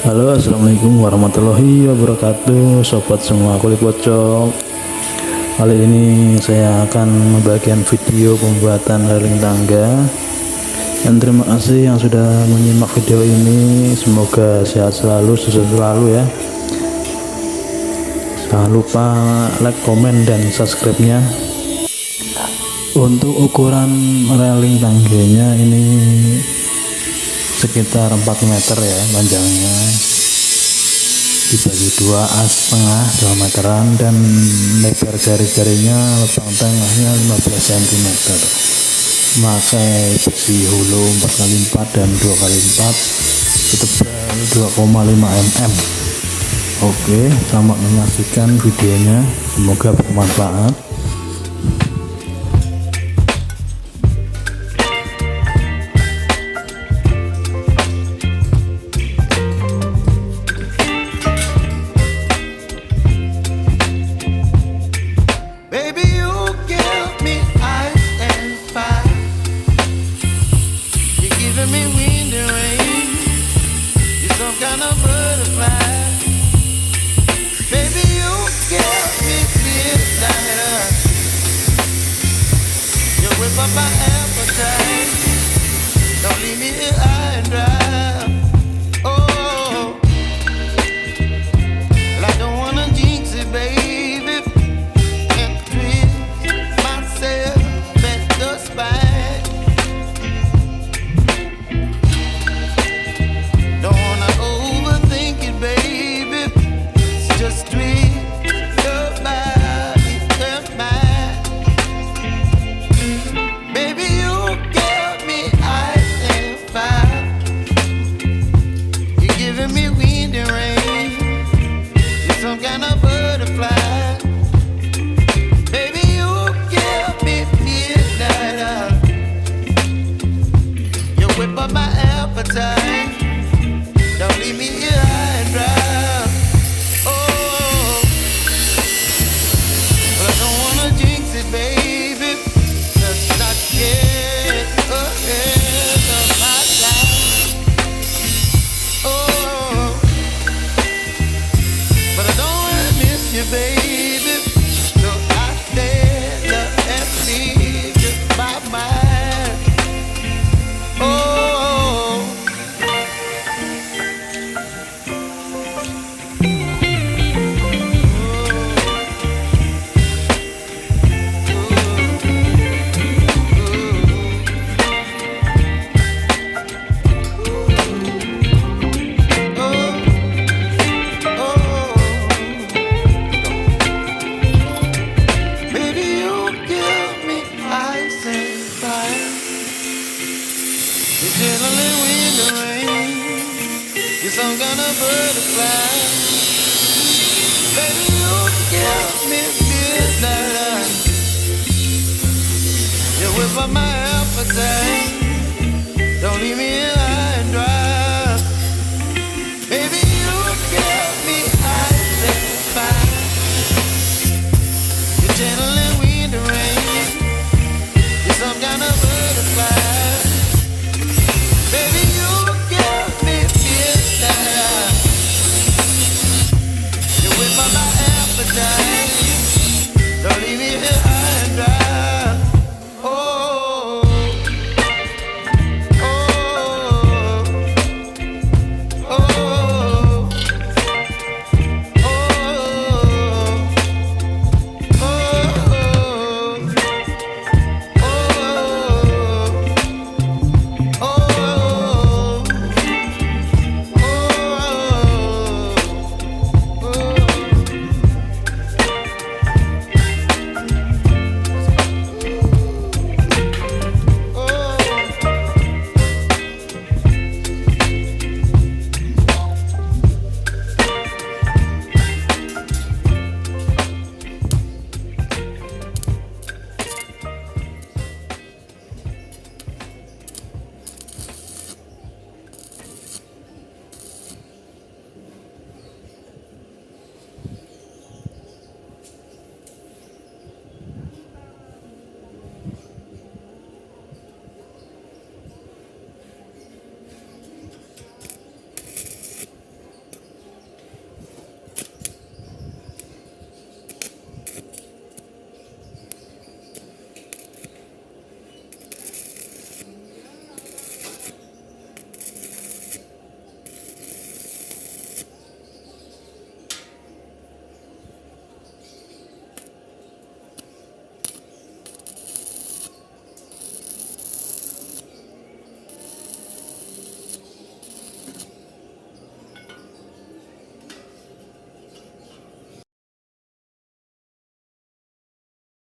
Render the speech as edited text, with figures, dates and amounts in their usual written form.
Halo, assalamualaikum warahmatullahi wabarakatuh, sobat semua kulit pocong. Kali ini saya akan membagikan video pembuatan railing tangga. Dan terima kasih yang sudah menyimak video ini. Semoga sehat selalu, sukses selalu ya. Jangan lupa like, komen, dan subscribe-nya. Untuk ukuran railing tangganya ini sekitar 4 meter ya panjangnya, dibagi 2,5 meteran, dan lebar garis-garisnya lubang tengahnya 15 cm. Pakai besi hulu 4x4 dan 2x4 setebal 2,5 mm. Oke, selamat menyaksikan videonya, semoga bermanfaat. My appetite, don't leave me here high and dry. Oh, well, I don't wanna jinx it, baby, and twist myself at the spine. Don't wanna overthink it, baby. It's just twist your body and mine. Baby, you give me ice and fire. You're giving me wind and rain. You're some kind of butterfly. Baby, you give me midnight. You whip up my appetite. Don't leave me here high and dry. Oh, but I don't wanna jinx it, baby. Not get ahead of my time. Oh, but I don't wanna miss you, baby. So I stand up and leave you by mine. Oh. Some kind of butterfly. Baby, you give me midnight. You whip up my appetite. Don't leave me here.